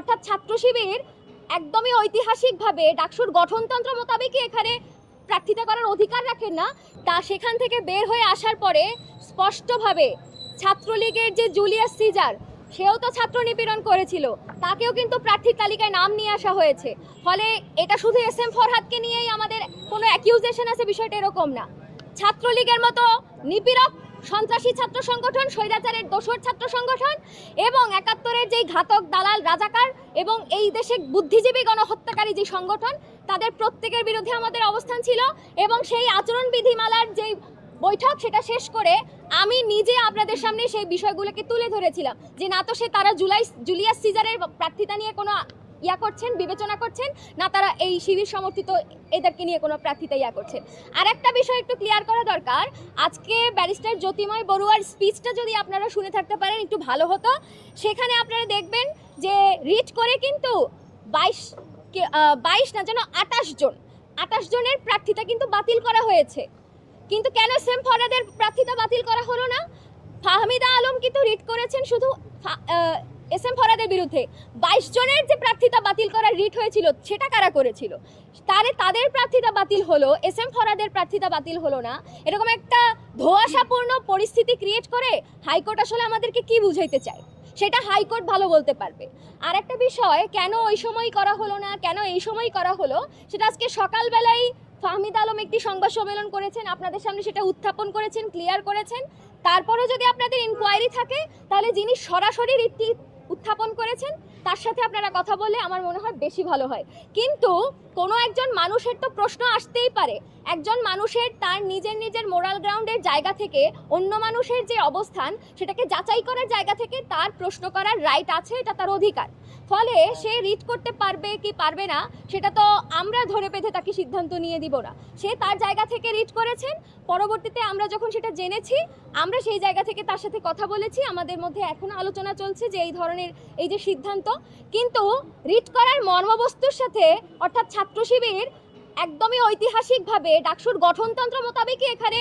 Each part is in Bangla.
অর্থাৎ ছাত্র শিবির একদমই ঐতিহাসিকভাবে ডাকসুর গঠনতন্ত্র মোতাবেকই এখানে প্রার্থিতা করার অধিকার রাখেন না, তা সেখান থেকে বের হয়ে আসার পরে স্পষ্টভাবে ছাত্রলীগের যে জুলিয়াস সিজার, সেও তো ছাত্র নিপীড়ন করেছিল, তাকেও কিন্তু প্রার্থীর তালিকায় নাম নিয়ে আসা হয়েছে। ফলে এটা শুধু এস এম ফরহাদকে নিয়েই আমাদের কোনো অ্যাকিউজেশন আছে, বিষয়টা এরকম না। ছাত্রলীগের মতো নিপীড়ক সন্ত্রাসী ছাত্র সংগঠন, স্বৈরাচারের দোসর ছাত্র সংগঠন এবং ৭১-এর যেই ঘাতক দালাল রাজাকার এবং এই দেশে বুদ্ধিজীবী গণহত্যাকারী যে সংগঠন, তাদের প্রত্যেকের বিরুদ্ধে আমাদের অবস্থান ছিল এবং সেই আচরণ বিধিমালার যেই বৈঠক সেটা শেষ করে আমি নিজে আপনাদের সামনে সেই বিষয়গুলোকে তুলে ধরেছিলাম যে না তো তারা জুলিয়াস সিজারের প্রার্থিতা নিয়ে কোনো করছেন, বিবেচনা করছেন না, তারা এই শিবির সমর্থিত এদেরকে নিয়ে কোনো প্রার্থিতা করছেন। আর একটা বিষয় একটু ক্লিয়ার করা দরকার, আজকে ব্যারিস্টার জ্যোতিময় বড়ুয়ার স্পিচটা যদি আপনারা শুনে থাকতে পারেন একটু ভালো হতো। সেখানে আপনারা দেখবেন যে রিট করে কিন্তু 22 না যেন 28 জনের প্রার্থিতা কিন্তু বাতিল করা হয়েছে। কিন্তু কেন এস এম ফরহাদের প্রার্থিতা বাতিল করা হলো না? ফাহমিদা আলম কিন্তু রিট করেছেন শুধু এস এম ফরহাদের বিরুদ্ধে। 22 জনের যে প্রার্থিতা বাতিল করার রিট হয়েছিল সেটা কারা করেছিল? তাদের প্রার্থিতা বাতিল হলো, এস এম ফরহাদের প্রার্থিতা বাতিল হলো না। এরকম একটা ধোঁয়াশাপূর্ণ পরিস্থিতি ক্রিয়েট করে হাইকোর্ট আসলে আমাদেরকে কি বুঝাইতে চায় সেটা হাইকোর্ট ভালো বলতে পারবে। আর একটা বিষয়, কেন ওই সময় করা হলো না, কেন এই সময় করা হলো, সেটা আজকে সকালবেলায় ফাহমিদা আলম একটি সংবাদ সম্মেলন করেছেন, আপনাদের সামনে সেটা উত্থাপন করেছেন, ক্লিয়ার করেছেন। তারপরেও যদি আপনাদের ইনকোয়ারি থাকে তাহলে যিনি সরাসরি রীতি উত্থাপন করেছেন তার সাথে আপনারা কথা বললে আমার মনে হয় বেশি ভালো হয়। কিন্তু কোনো একজন মানুষের তো প্রশ্ন আসতেই পারে, একজন মানুষের তার নিজের মোরাল গ্রাউন্ডের জায়গা থেকে অন্য মানুষের যে অবস্থান সেটাকে যাচাই করার জায়গা থেকে তার প্রশ্ন করার রাইট আছে, এটা তার অধিকার। ফলে সে রিড করতে পারবে কি পারবে না সেটা তো আমরা ধরে বেঁধে তাকে সিদ্ধান্ত নিয়ে দিব না। সে তার জায়গা থেকে রিড করেছেন, পরবর্তীতে আমরা যখন সেটা জেনেছি আমরা সেই জায়গা থেকে তার সাথে কথা বলেছি, আমাদের মধ্যে এখনো আলোচনা চলছে যে এই ধরনের এই যে সিদ্ধান্ত। কিন্তু রিড করার মর্মবস্তুর সাথে অর্থাৎ ছাত্র শিবির একদমই ঐতিহাসিকভাবে ডাকসুর গঠনতন্ত্র মোতাবেকই এখানে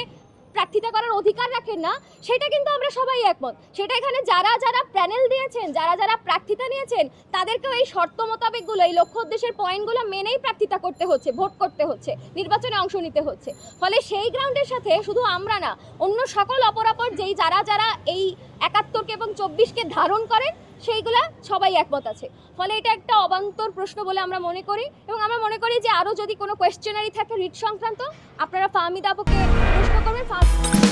প্রার্থিতা করার অধিকার রাখেন না, সেটা কিন্তু আমরা সবাই একমত। সেটা এখানে যারা প্যানেল দিয়েছেন, যারা প্রার্থিতা নিয়েছেন, তাদেরকেও এই শর্ত মোতাবেকগুলো, এই লক্ষ্য উদ্দেশ্যের পয়েন্টগুলো মেনেই প্রার্থিতা করতে হচ্ছে, ভোট করতে হচ্ছে, নির্বাচনে অংশ নিতে হচ্ছে। ফলে সেই গ্রাউন্ডের সাথে শুধু আমরা না, অন্য সকল অপরাপর যেই যারা এই ৭১কে এবং ২৪কে ধারণ করেন সেইগুলা সবাই একমত আছে। ফলে এটা একটা অবান্তর প্রশ্ন বলে আমরা মনে করি এবং আমরা মনে করি যে আরও যদি কোনো কোয়েশ্চেনারি থাকে রিট সংক্রান্ত আপনারা ফাহমিদা আপুকে প্রশ্ন করবেন।